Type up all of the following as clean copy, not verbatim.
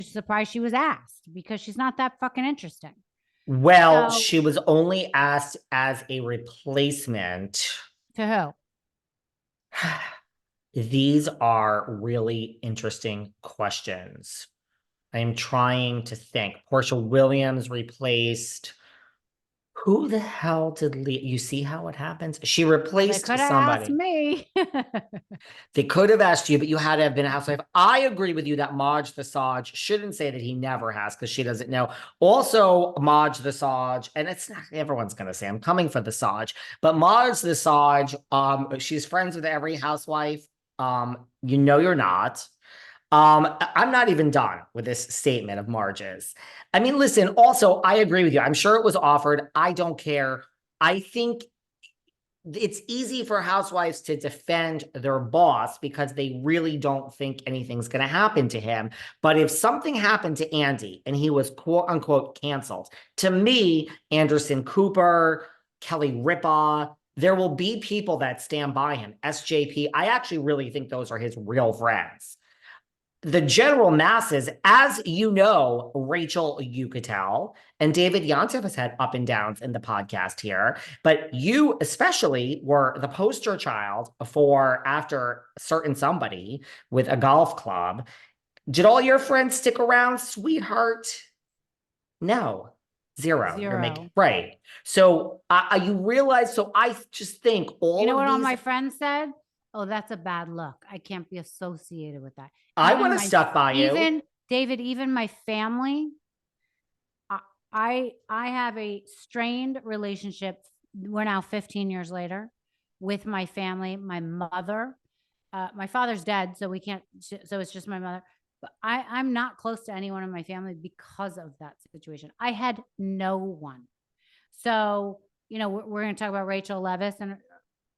surprised she was asked because she's not that fucking interesting. Well, she was only asked as a replacement. To who? These are really interesting questions. I am trying to think. Portia Williams replaced. Who the hell did Leah? You see how it happens? She replaced they could have asked somebody. me. They could have asked you, but you had to have been a housewife. I agree with you that Marge Visage shouldn't say that he never has because she doesn't know. Also, Marge Visage, and it's not everyone's gonna say I'm coming for the Sage, but Marge Visage, she's friends with every housewife. You're not. I'm not even done with this statement of Marge's. I mean, listen, also, I agree with you. I'm sure it was offered. I don't care. I think it's easy for housewives to defend their boss because they really don't think anything's going to happen to him. But if something happened to Andy and he was quote unquote canceled, to me, Anderson Cooper, Kelly Ripa, there will be people that stand by him. SJP, I actually really think those are his real friends. The general masses, as you know, Rachel Uchitel and David Yontef has had up and downs in the podcast here, but you especially were the poster child for after certain somebody with a golf club. Did all your friends stick around, sweetheart? No. Zero. You're making right. So you realize, so I just think all what all my friends said? Oh, that's a bad look. I can't be associated with that. I want to stuck by you. David, even my family, I have a strained relationship. We're now 15 years later with my family, my mother. My father's dead, so we can't, so it's just my mother. But I'm not close to anyone in my family because of that situation. I had no one. So, we're going to talk about Rachel Leviss in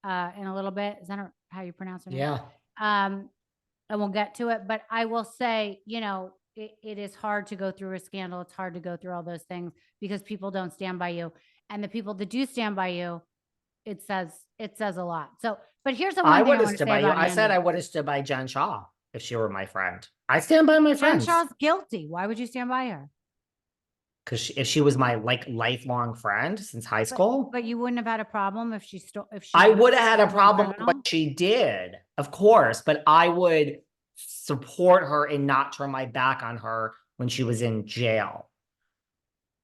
a little bit. Is that how you pronounce her name? Yeah. And we'll get to it. But I will say, it is hard to go through a scandal. It's hard to go through all those things because people don't stand by you. And the people that do stand by you, it says a lot. So, but here's the one thing I want to say about I said I would have stood by Jen Shah if she were my friend. I stand by my friends. Jen Shah's guilty. Why would you stand by her? Because if she was my lifelong friend since high school, but you wouldn't have had a problem if she I would have had a problem with what she did, of course. But I would support her and not turn my back on her when she was in jail.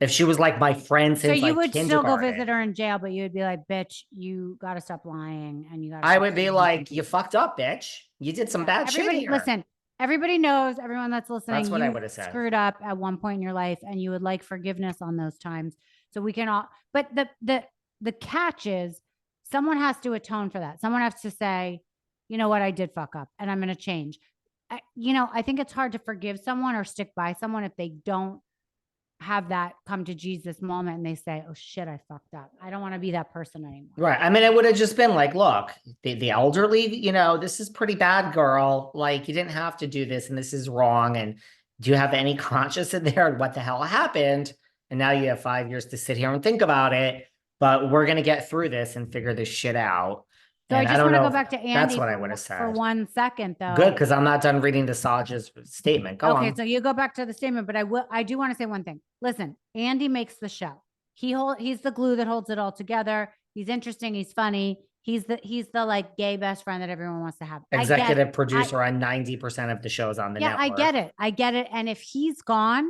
If she was like my friend since so you would still go visit her in jail, but you would be like, "Bitch, you got to stop lying," and you got. I would be like, "You fucked up, bitch. You did some bad shit here." Listen. Everybody knows, everyone that's listening, that's what I would have said. Screwed up at one point in your life and you would like forgiveness on those times. So we can all, but the catch is someone has to atone for that. Someone has to say, you know what, I did fuck up and I'm going to change. I think it's hard to forgive someone or stick by someone if they don't have that come to Jesus moment and they say, oh shit, I fucked up. I don't want to be that person anymore. Right. I mean, it would have just been like, look, the elderly, this is pretty bad, girl. Like, you didn't have to do this and this is wrong. And do you have any conscience in there? What the hell happened? And now you have 5 years to sit here and think about it. But we're going to get through this and figure this shit out. So and I just want to go back to Andy. That's what I would have said. For 1 second, though. Good, because I'm not done reading the Sage's statement. Go on. Okay, so you go back to the statement, but I do want to say one thing. Listen, Andy makes the show. He's the glue that holds it all together. He's interesting. He's funny. He's the like gay best friend that everyone wants to have. Executive producer on 90% of the shows on the network. Yeah, I get it. And if he's gone,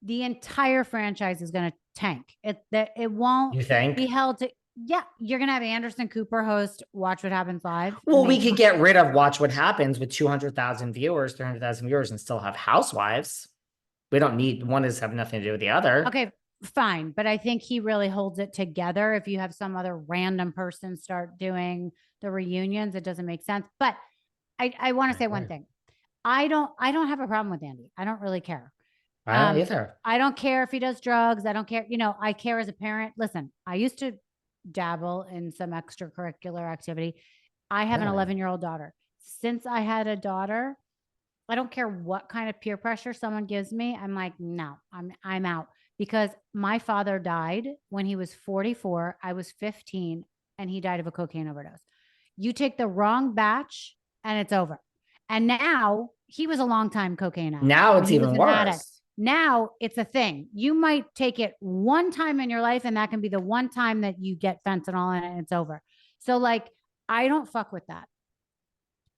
the entire franchise is going to tank. It won't be held to. Yeah, you're going to have Anderson Cooper host Watch What Happens Live. Well, we could get rid of Watch What Happens with 200,000 viewers, 300,000 viewers, and still have Housewives. We don't need one to have nothing to do with the other. Okay, fine. But I think he really holds it together. If you have some other random person start doing the reunions, it doesn't make sense. But I want to say one thing. I don't have a problem with Andy. I don't really care. I don't either. I don't care if he does drugs. I don't care. I care as a parent. Listen, I used to dabble in some extracurricular activity. I have an 11-year-old daughter. Since I had a daughter, I don't care what kind of peer pressure someone gives me. I'm like, no, I'm out, because my father died when he was 44. I was 15 and he died of a cocaine overdose. You take the wrong batch and it's over. And now, he was a longtime cocaine addict. Now it's He was even an addict. worse. Now it's a thing. You might take it one time in your life, and that can be the one time that you get fentanyl in it and it's over. So, like, I don't fuck with that.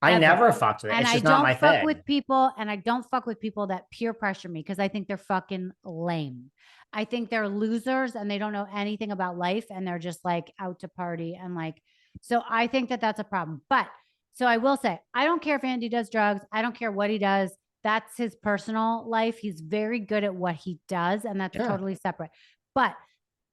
I Ever. never fucked with it. And It's I just not my don't fuck thing. with people, and I don't fuck with people that peer pressure me because I think they're fucking lame. I think they're losers and they don't know anything about life and they're just like out to party and like, so I think that that's a problem. But so I will say, I don't care if Andy does drugs. I don't care what he does. That's his personal life. He's very good at what he does, and that's totally separate. But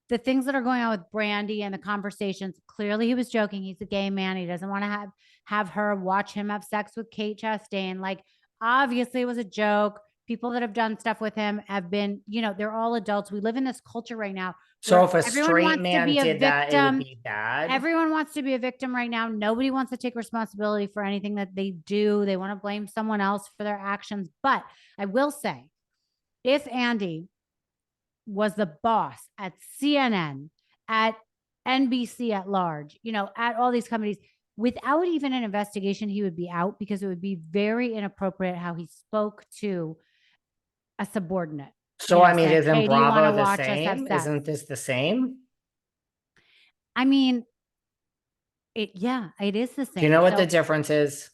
the things that are going on with Brandy and the conversations, clearly he was joking. He's a gay man. He doesn't want to have her watch him have sex with Kate Chastain. Like, obviously it was a joke. People that have done stuff with him have been, you know, they're all adults. We live in this culture right now. So if a everyone straight wants man to be a did that, it victim. would be bad. Everyone wants to be a victim right now. Nobody wants to take responsibility for anything that they do. They want to blame someone else for their actions. But I will say, if Andy was the boss at CNN, at NBC at large, you know, at all these companies, without even an investigation, he would be out because it would be very inappropriate how he spoke to a subordinate. So, I mean, isn't "Hey, do you want Bravo to the watch us have same? sex?" Isn't this the same? I mean, yeah, it is the Do same. you know what the difference is?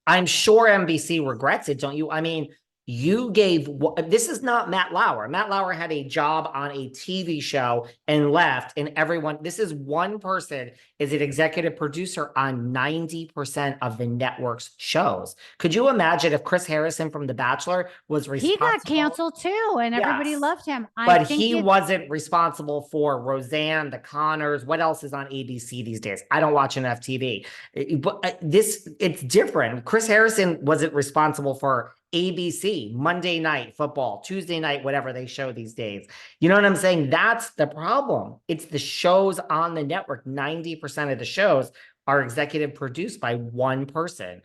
I'm sure NBC regrets it, don't you? I mean, you gave, this is not Matt Lauer. Matt Lauer had a job on a TV show and left, and everyone, this is one person is an executive producer on 90% of the network's shows. Could you imagine if Chris Harrison from The Bachelor was responsible? He got canceled too, and everybody Yes. loved him. But he wasn't responsible for Roseanne, The Connors. What else is on ABC these days? I don't watch enough TV. But it's different. Chris Harrison wasn't responsible for ABC, Monday Night Football, Tuesday night, whatever they show these days. You know what I'm saying? That's the problem. It's the shows on the network. 90% of the shows are executive produced by one person.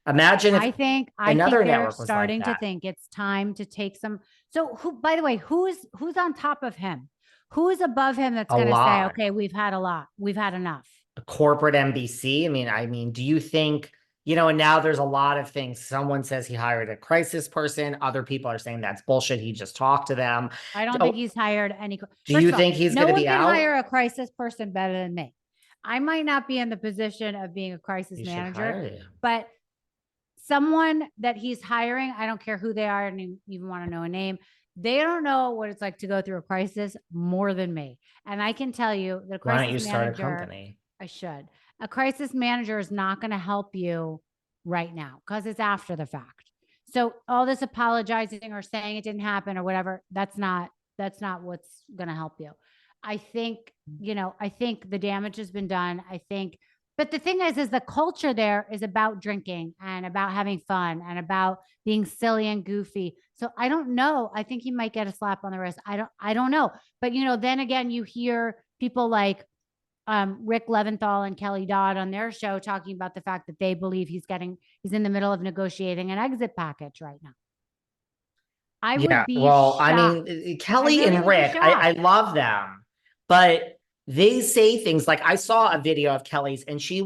Imagine if another network was starting like to that. think it's time to take some. So who, by the way, who's on top of him? Who is above him that's going to say, okay, we've had a lot. We've had enough. Corporate NBC. I mean, do you think, you know, and now there's a lot of things. Someone says he hired a crisis person. Other people are saying that's bullshit. He just talked to them. I don't think he's hired any. Do you think he's going to be out? No one can hire a crisis person better than me. I might not be in the position of being a crisis manager, but someone that he's hiring, I don't care who they are, and even want to know a name. They don't know what it's like to go through a crisis more than me. And I can tell you the crisis manager. Why don't you start a company? I should. A crisis manager is not going to help you right now because it's after the fact. So all this apologizing or saying it didn't happen or whatever, that's not what's going to help you. I think, you know, I think the damage has been done. I think, but the thing is the culture there is about drinking and about having fun and about being silly and goofy. So I don't know. I think he might get a slap on the wrist. I don't know. But, you know, then again, you hear people like Rick Leventhal and Kelly Dodd on their show talking about the fact that they believe he's in the middle of negotiating an exit package right now. I would be shocked. I mean, Kelly and Rick, I love them, but they say things like, I saw a video of Kelly's and she was